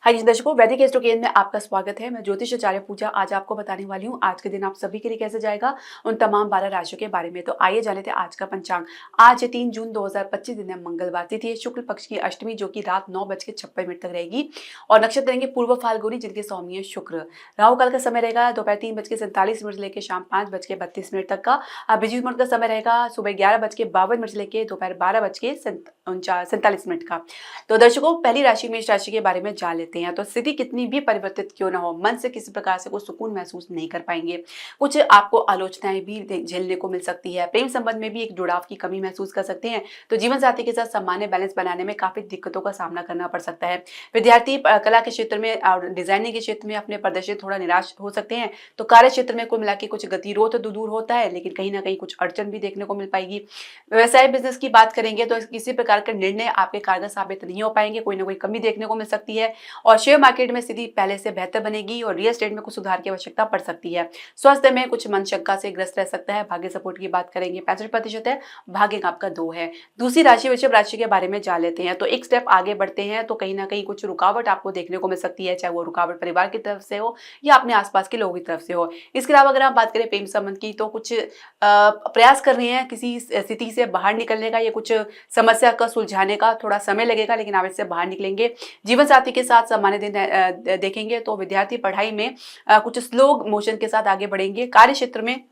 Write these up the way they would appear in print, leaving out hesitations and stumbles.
हाँ जी दर्शकों, वैदिक एस्ट्रोकेन में आपका स्वागत है। मैं ज्योतिष आचार्य पूजा आज आपको बताने वाली हूँ आज के दिन आप सभी के लिए कैसे जाएगा, उन तमाम 12 राशियों के बारे में। तो आइए जान लेते हैं आज का पंचांग। आज 3 जून 2025 दिन है, मंगलवार, तिथि है शुक्ल पक्ष की अष्टमी, जो कि रात 9:56 तक रहेगी। और नक्षत्र रहेंगे पूर्व फाल्गुनी, जिनके स्वामी है शुक्र। राहु काल का समय रहेगा दोपहर 3:47 लेकर शाम 5:32 तक का। अभिजीत मुहूर्त का समय रहेगा सुबह 11:52 लेकर दोपहर 12:47 का। तो दर्शकों, पहली राशि मेष राशि के बारे में जान लेते हैं। तो स्थिति कितनी भी परिवर्तित क्यों ना हो, मन से किसी प्रकार से कोई सुकून महसूस नहीं कर पाएंगे। कुछ आपको आलोचनाएं भी झेलने को मिल सकती है। प्रेम संबंध में भी एक जुड़ाव की कमी महसूस कर सकते हैं। तो जीवन साथी के साथ सामान्य बैलेंस बनाने में काफी दिक्कतों का सामना करना पड़ सकता है। विद्यार्थी कला के क्षेत्र में और डिजाइनिंग के क्षेत्र में अपने प्रदर्शन थोड़ा निराश हो सकते हैं। तो कार्य क्षेत्र में कुल मिला के कुछ गतिरोध तो दूर होता है, लेकिन कहीं ना कहीं कुछ अड़चन भी देखने को मिल पाएगी। व्यवसाय बिजनेस की बात करेंगे तो किसी प्रकार का निर्णय आपके कारगर साबित नहीं हो पाएंगे, कोई ना कोई कमी देखने को मिल सकती है। और शेयर मार्केट में स्थिति पहले से बेहतर बनेगी और रियल एस्टेट में कुछ सुधार की आवश्यकता पड़ सकती है। स्वास्थ्य में कुछ मन शंका से ग्रस्त रह सकता है। भाग्य सपोर्ट की बात करेंगे 65% है, भाग्य आपका 2 है। दूसरी राशि वृषभ राशि के बारे में जान लेते हैं। तो एक स्टेप आगे बढ़ते हैं तो कहीं ना कहीं कुछ रुकावट आपको देखने को मिल सकती है, चाहे वो रुकावट परिवार की तरफ से हो या अपने आसपास के लोगों की तरफ से हो। इसके अलावा अगर आप बात करें प्रेम संबंध की, तो कुछ प्रयास कर रहे हैं किसी स्थिति से बाहर निकलने का या कुछ समस्या का सुलझाने का, थोड़ा समय लगेगा लेकिन आप इससे बाहर निकलेंगे। जीवन साथी के साथ सामान्य दिन देखेंगे तो विद्यार्थी पढ़ाई में कुछ स्लो मोशन के साथ आगे बढ़ेंगे। कार्य क्षेत्र में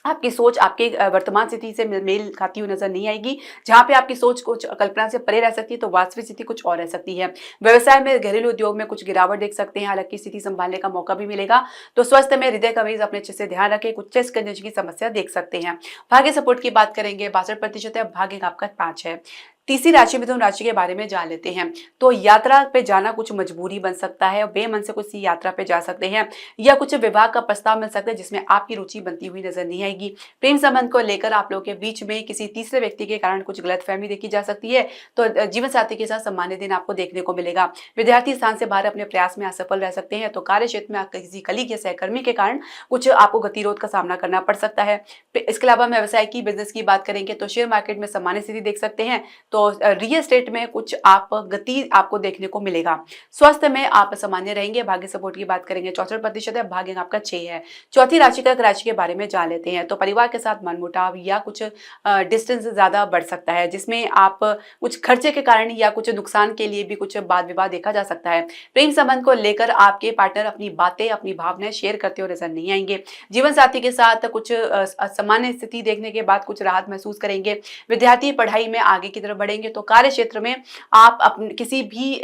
आपकी सोच आपके वर्तमान स्थिति से मेल खाती हुई नजर नहीं आएगी। जहां पे आपकी सोच कुछ कल्पना से परे रह सकती है, तो वास्तविक स्थिति कुछ और रह सकती है। व्यवसाय में घरेलू उद्योग में कुछ गिरावट देख सकते हैं, हालांकि स्थिति संभालने का मौका भी मिलेगा। तो स्वास्थ्य में हृदय कमीज अपने अच्छे से ध्यान रखें, कुछ चेस्ट कंजन की समस्या देख सकते हैं। भाग्य सपोर्ट की बात करेंगे 62% है, भाग्य आपका 5 है। तीसरी राशि मिथुन राशि के बारे में जान लेते हैं। तो यात्रा पे जाना कुछ मजबूरी बन सकता है, बेमन से कुछ यात्रा पे जा सकते हैं या कुछ विवाह का प्रस्ताव मिल सकता है जिसमें आपकी रुचि बनती हुई नजर नहीं आएगी। प्रेम संबंध को लेकर आप लोगों के बीच में किसी तीसरे व्यक्ति के कारण कुछ गलतफहमी देखी जा सकती है। तो जीवन साथी के साथ सम्मान्य दिन आपको देखने को मिलेगा। विद्यार्थी स्थान से बाहर अपने प्रयास में असफल रह सकते हैं। तो कार्य क्षेत्र में किसी कलीग या सहकर्मी के कारण कुछ आपको गतिरोध का सामना करना पड़ सकता है। इसके अलावा व्यवसाय की बिजनेस की बात करेंगे तो शेयर मार्केट में सामान्य स्थिति देख सकते हैं। तो रियल एस्टेट में कुछ आप गति आपको देखने को मिलेगा। स्वास्थ्य में आप सामान्य रहेंगे। भाग्य सपोर्ट की बात करेंगे 64% है, भाग्य आपका 6 है। चौथी राशि कर्क राशि के बारे में जान लेते हैं। तो परिवार के साथ मनमुटाव या कुछ डिस्टेंस ज्यादा बढ़ सकता है, जिसमें आप कुछ खर्चे के कारण या कुछ नुकसान के लिए भी कुछ वाद विवाद देखा जा सकता है। प्रेम संबंध को लेकर आपके पार्टनर अपनी बातें अपनी भावनाएं शेयर करते हुए नजर नहीं आएंगे। जीवन साथी के साथ कुछ सामान्य स्थिति देखने के बाद कुछ राहत महसूस करेंगे। विद्यार्थी पढ़ाई में आगे की तरफ बढ़ेंगे। तो कार्य क्षेत्र में आप अपने किसी भी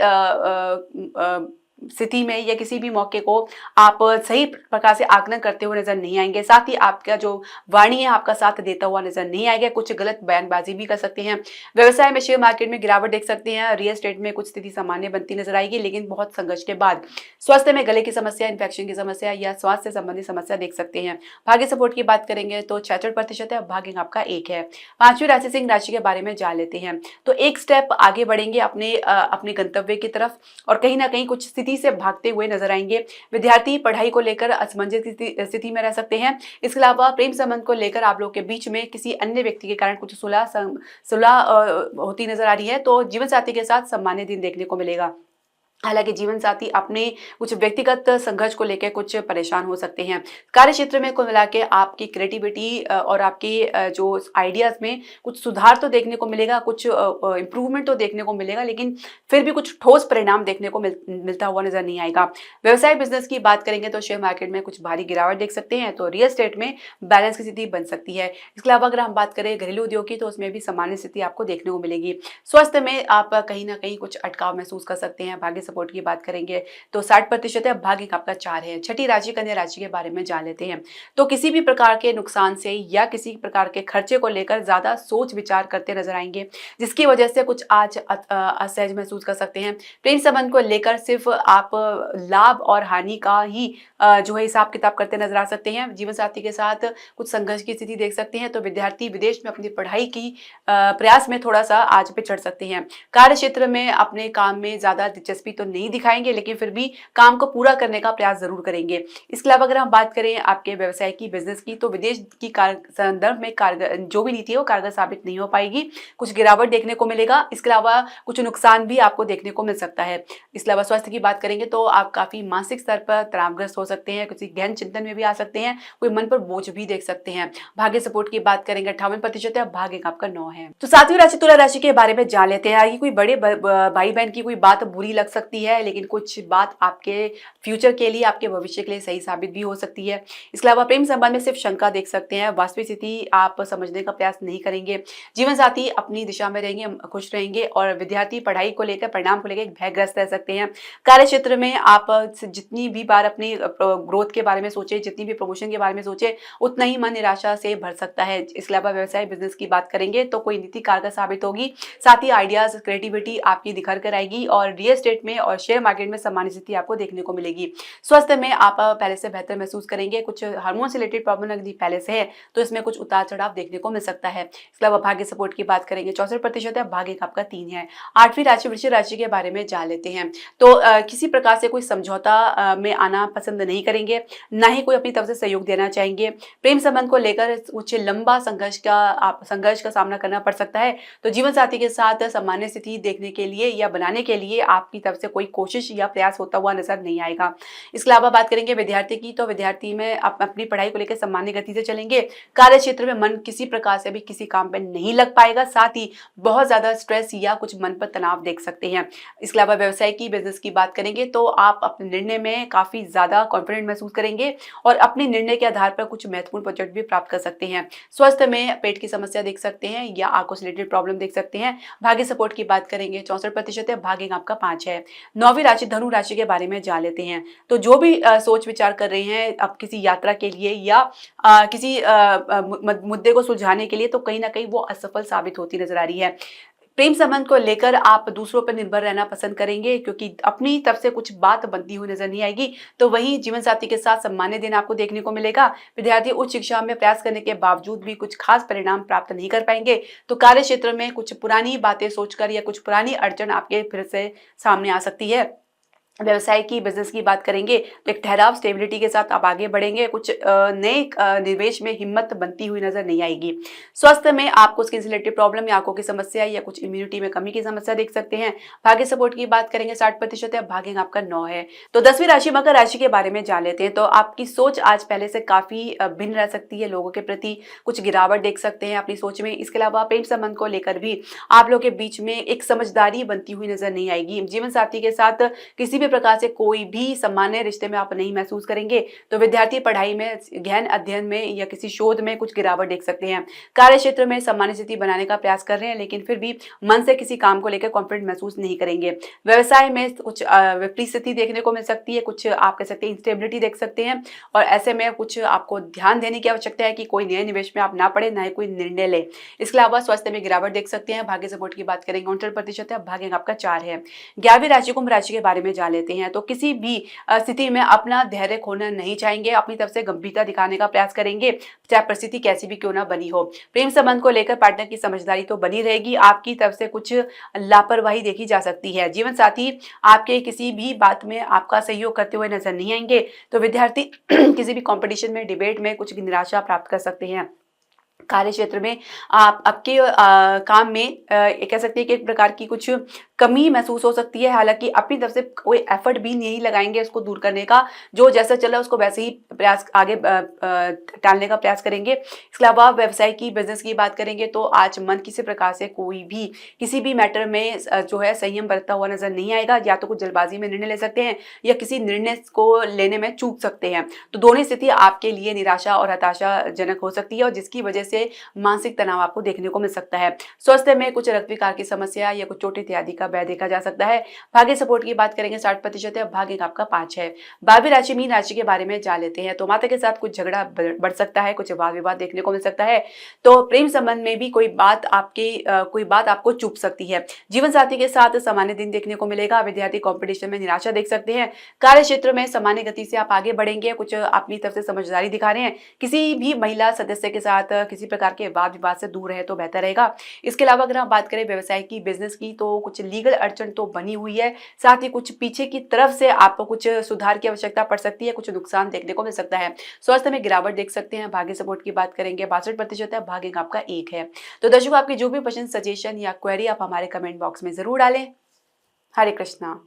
स्थिति में या किसी भी मौके को आप सही प्रकार से आकलन करते हुए नजर नहीं आएंगे। साथ ही आपका जो वाणी है आपका साथ देता हुआ नजर नहीं आएगा। कुछ गलत बयानबाजी भी कर सकते हैं। व्यवसाय में शेयर मार्केट में गिरावट देख सकते हैं। रियल एस्टेट में कुछ स्थिति सामान्य बनती नजर आएगी, लेकिन बहुत संघर्ष के बाद। स्वास्थ्य में गले की समस्या, इन्फेक्शन की समस्या या स्वास्थ्य से संबंधित समस्या देख सकते हैं। भाग्य सपोर्ट की बात करेंगे तो 66% है, भाग्य आपका 1 है। पांचवी राशि सिंह राशि के बारे में जान लेते हैं। तो एक स्टेप आगे बढ़ेंगे अपने गंतव्य की तरफ और कहीं ना कहीं कुछ स्थिति से भागते हुए नजर आएंगे। विद्यार्थी पढ़ाई को लेकर असमंजस की स्थिति में रह सकते हैं। इसके अलावा प्रेम संबंध को लेकर आप लोग के बीच में किसी अन्य व्यक्ति के कारण कुछ सुलह होती नजर आ रही है। तो जीवन साथी के साथ सम्मान्य दिन देखने को मिलेगा। हालांकि जीवन साथी अपने कुछ व्यक्तिगत संघर्ष को लेकर कुछ परेशान हो सकते हैं। कार्य क्षेत्र में कुल मिला के आपकी क्रिएटिविटी और आपकी जो आइडियाज में कुछ सुधार तो देखने को मिलेगा, कुछ इंप्रूवमेंट तो देखने को मिलेगा, लेकिन फिर भी कुछ ठोस परिणाम देखने को मिलता हुआ नजर नहीं आएगा। व्यवसाय बिजनेस की बात करेंगे तो शेयर मार्केट में कुछ भारी गिरावट देख सकते हैं। तो रियल एस्टेट में बैलेंस की स्थिति बन सकती है। इसके अलावा अगर हम बात करें घरेलू उद्योग की, तो उसमें भी सामान्य स्थिति आपको देखने को मिलेगी। स्वास्थ्य में आप कहीं ना कहीं कुछ अटकाव महसूस कर सकते हैं। भाग्य सपोर्ट की बात करेंगे तो 60% है, भाग्य आपका 4 है। छठी राशि कन्या राशि के बारे में जान लेते हैं। तो किसी भी प्रकार के नुकसान से या किसी प्रकार के खर्चे को लेकर ज्यादा सोच विचार करते नजर आएंगे, जिसकी वजह से कुछ आज असहज महसूस कर सकते हैं। प्रेम संबंध को लेकर सिर्फ आप लाभ और हानि का ही जो है हिसाब किताब करते नजर आ सकते हैं। जीवन साथी के साथ कुछ संघर्ष की स्थिति देख सकते हैं। तो विद्यार्थी विदेश में अपनी पढ़ाई की प्रयास में थोड़ा सा आज पे चढ़ सकते हैं। कार्य क्षेत्र में अपने काम में ज्यादा दिलचस्पी तो तो नहीं दिखाएंगे, लेकिन फिर भी काम को पूरा करने का प्रयास जरूर करेंगे। इसके अलावा अगर हम बात करें आपके व्यवसाय की, बिजनेस की, तो विदेश की संदर्भ में कारगर जो भी नीति है वो कारगर साबित नहीं हो पाएगी। कुछ गिरावट देखने को मिलेगा। इसके अलावा कुछ नुकसान भी आपको देखने को मिल सकता है। इसके अलावा स्वास्थ्य की बात करेंगे तो आप काफी मानसिक स्तर पर तनावग्रस्त हो सकते हैं, किसी गहन चिंतन में भी आ सकते हैं, कोई मन पर बोझ भी देख सकते हैं। भाग्य सपोर्ट की बात करेंगे 58% है, भाग्य का आपका 9 है। तो सातवीं राशि तुला राशि के बारे में जान लेते हैं। आगे कोई बड़े भाई बहन की कोई बात बुरी लग सकती है, लेकिन कुछ बात आपके फ्यूचर के लिए, आपके भविष्य के लिए सही साबित भी हो सकती है। इसके अलावा प्रेम संबंध में सिर्फ शंका देख सकते हैं, वास्तविक स्थिति आप समझने का प्रयास नहीं करेंगे। जीवन साथी अपनी दिशा में रहेंगे, खुश रहेंगे, और विद्यार्थी पढ़ाई को लेकर, परिणाम को लेकर भयग्रस्त रह सकते हैं। कार्य क्षेत्र में आप जितनी भी बार अपनी ग्रोथ के बारे में सोचे, जितनी भी प्रमोशन के बारे में सोचे, उतना ही मन निराशा से भर सकता है। इसके अलावा व्यवसाय बिजनेस की बात करेंगे तो कोई नीति कारगर साबित होगी, साथ ही आइडियाज, क्रिएटिविटी आपकी निखर कर आएगी, और रियल एस्टेट में और शेयर मार्केट में सामान्य स्थिति आपको देखने को मिलेगी। स्वास्थ्य में आप पहले से बेहतर महसूस करेंगे। कुछ हार्मोन से रिलेटेड प्रॉब्लम यदि पहले से है तो इसमें कुछ उतार चढ़ाव देखने को मिल सकता है। इसके अलावा भाग्य सपोर्ट की बात करेंगे 64% है, भाग्य का आपका 3 है। आठवीं राशि वृश्चिक राशि के बारे में जान लेते हैं। तो किसी प्रकार से कोई समझौता में आना पसंद नहीं करेंगे, ना ही कोई अपनी तरफ से सहयोग देना चाहेंगे। प्रेम संबंध को लेकर कुछ लंबा संघर्ष का सामना करना पड़ सकता है। तो जीवन साथी के साथ सामान्य स्थिति देखने के लिए या बनाने के लिए आपकी तरफ से कोई कोशिश या प्रयास होता हुआ नजर नहीं आएगा। इसके अलावा बात करेंगे विद्यार्थी की, तो विद्यार्थी में अपनी पढ़ाई को लेकर सामान्य गति से चलेंगे। कार्य क्षेत्र में मन किसी प्रकार से भी किसी काम पे नहीं लग पाएगा, साथ ही बहुत ज्यादा स्ट्रेस या कुछ मन पर तनाव देख सकते हैं। इसके अलावा व्यवसाय की, बिजनेस की बात करेंगे तो आप अपने निर्णय में काफी ज्यादा कॉन्फिडेंट महसूस करेंगे, और अपने निर्णय के आधार पर कुछ महत्वपूर्ण प्रोजेक्ट भी प्राप्त कर सकते हैं। स्वास्थ्य में पेट की समस्या देख सकते हैं या आंखों से रिलेटेड प्रॉब्लम देख सकते हैं। भाग्य सपोर्ट की बात करेंगे 64% है, भाग्य का आपका 5 है। नौवीं राशि धनु राशि के बारे में जान लेते हैं। तो जो भी सोच विचार कर रहे हैं अब किसी यात्रा के लिए या किसी मुद्दे को सुलझाने के लिए, तो कहीं ना कहीं वो असफल साबित होती नजर आ रही है। प्रेम संबंध को लेकर आप दूसरों पर निर्भर रहना पसंद करेंगे, क्योंकि अपनी तरफ से कुछ बात बनती हुई नजर नहीं आएगी। तो वहीं जीवन साथी के साथ सम्मान्य दिन आपको देखने को मिलेगा। विद्यार्थी उच्च शिक्षा में प्रयास करने के बावजूद भी कुछ खास परिणाम प्राप्त नहीं कर पाएंगे। तो कार्य क्षेत्र में कुछ पुरानी बातें सोचकर या कुछ पुरानी अड़चन आपके फिर से सामने आ सकती है। व्यवसाय की, बिजनेस की बात करेंगे तो एक ठहराव, स्टेबिलिटी के साथ आप आगे बढ़ेंगे। कुछ नए निवेश में हिम्मत बनती हुई नजर नहीं आएगी। स्वास्थ्य में आपको स्किन से रिलेटेड प्रॉब्लम या आंखों की समस्या या कुछ इम्यूनिटी में कमी की समस्या देख सकते हैं। भाग्य सपोर्ट की बात करेंगे 60% है, भाग्य आपका 9 है। तो 10वीं राशि मकर राशि के बारे में जान लेते हैं। तो आपकी सोच आज पहले से काफी भिन्न रह सकती है, लोगों के प्रति कुछ गिरावट देख सकते हैं अपनी सोच में। इसके अलावा प्रेम संबंध को लेकर भी आप लोगों के बीच में एक समझदारी बनती हुई नजर नहीं आएगी। जीवन साथी के साथ किसी भी प्रकार से कोई भी सामान्य रिश्ते में आप नहीं महसूस करेंगे। तो विद्यार्थी पढ़ाई में, गहन अध्ययन में या किसी शोध में कुछ गिरावट देख सकते हैं। कार्य क्षेत्र में सामान्य स्थिति बनाने का प्रयास कर रहे हैं, लेकिन फिर भी मन से किसी काम को लेकर कॉन्फिडेंट महसूस नहीं करेंगे। व्यवसाय में कुछ विपरीत स्थिति देखने को मिल सकती है, कुछ आप कह सकते हैं इंस्टेबिलिटी देख सकते हैं, और ऐसे में कुछ आपको ध्यान देने की आवश्यकता है कि कोई नए निवेश में आप ना पड़े, ना ही कोई निर्णय ले। इसके अलावा स्वास्थ्य में गिरावट देख सकते हैं। भाग्य सपोर्ट की बात करेंगे 69% है, भाग्य आपका 4 है। 11वीं राशि कुंभ राशि के बारे में जान लेते हैं। तो किसी भी स्थिति में अपना धैर्य खोना नहीं चाहेंगे, अपनी तरफ से गंभीरता दिखाने का प्रयास करेंगे, चाहे परिस्थिति कैसी भी क्यों ना बनी हो। प्रेम संबंध को लेकर पार्टनर की समझदारी तो बनी रहेगी, आपकी तरफ से कुछ लापरवाही देखी जा सकती है। जीवन साथी आपके किसी भी बात में आपका सहयोग करते हुए नजर नहीं आएंगे। तो विद्यार्थी किसी भी कंपटीशन में, डिबेट में कुछ निराशा प्राप्त कर सकते हैं। कार्य क्षेत्र में आप आपके काम में कह सकते हैं कि एक प्रकार की कुछ कमी महसूस हो सकती है। हालांकि अपनी तरफ से कोई एफर्ट भी नहीं लगाएंगे उसको दूर करने का, जो जैसा चला उसको वैसे ही प्रयास आगे टालने का प्रयास करेंगे। इसके अलावा व्यवसाय की, बिजनेस की बात करेंगे तो आज मन किसी प्रकार से कोई भी किसी भी मैटर में जो है संयम बरतता हुआ नजर नहीं आएगा। या तो कुछ जल्दबाजी में निर्णय ले सकते हैं या किसी निर्णय को लेने में चूक सकते हैं। तो दोनों स्थिति आपके लिए निराशा और हताशाजनक हो सकती है, और जिसकी वजह से मानसिक तनाव आपको देखने को मिल सकता है। स्वास्थ्य में कुछ रक्त विकार की समस्या या कुछ चोट इत्यादि का भय देखा जा सकता है। भाग्य सपोर्ट की बात करेंगे 60% है, भाग्य का आपका 5 है। 12वीं राशि मीन राशि के बारे में जान लेते हैं। तो माता के साथ कुछ झगड़ा बढ़ सकता है, कुछ वाद विवाद देखने को मिल सकता है। तो प्रेम संबंध में भी कोई बात आपको चुप सकती है। जीवन साथी के साथ सामान्य दिन देखने को मिलेगा। विद्यार्थी कंपटीशन में निराशा देख सकते हैं। कार्य क्षेत्र में सामान्य गति से आप आगे बढ़ेंगे, कुछ अपनी तरफ से समझदारी दिखा रहे हैं। किसी भी महिला सदस्य के साथ किसी प्रकार के वाद विवाद से दूर रहे तो बेहतर रहेगा। इसके अलावा अगर हम बात करें व्यवसाय की, बिजनेस की, तो कुछ लीगल अड़चन तो बनी हुई है। साथ ही कुछ पीछे की तरफ से आपको कुछ सुधार की आवश्यकता पड़ सकती है, कुछ नुकसान देखने को मिल सकता है। स्वास्थ्य में गिरावट देख सकते हैं। भाग्य सपोर्ट की बात करेंगे 62% है, भाग्य आपका 1 है। तो दर्शकों, आपकी जो भी प्रश्न, सजेशन या क्वेरी आप हमारे कमेंट बॉक्स में जरूर डालें। हरे कृष्णा।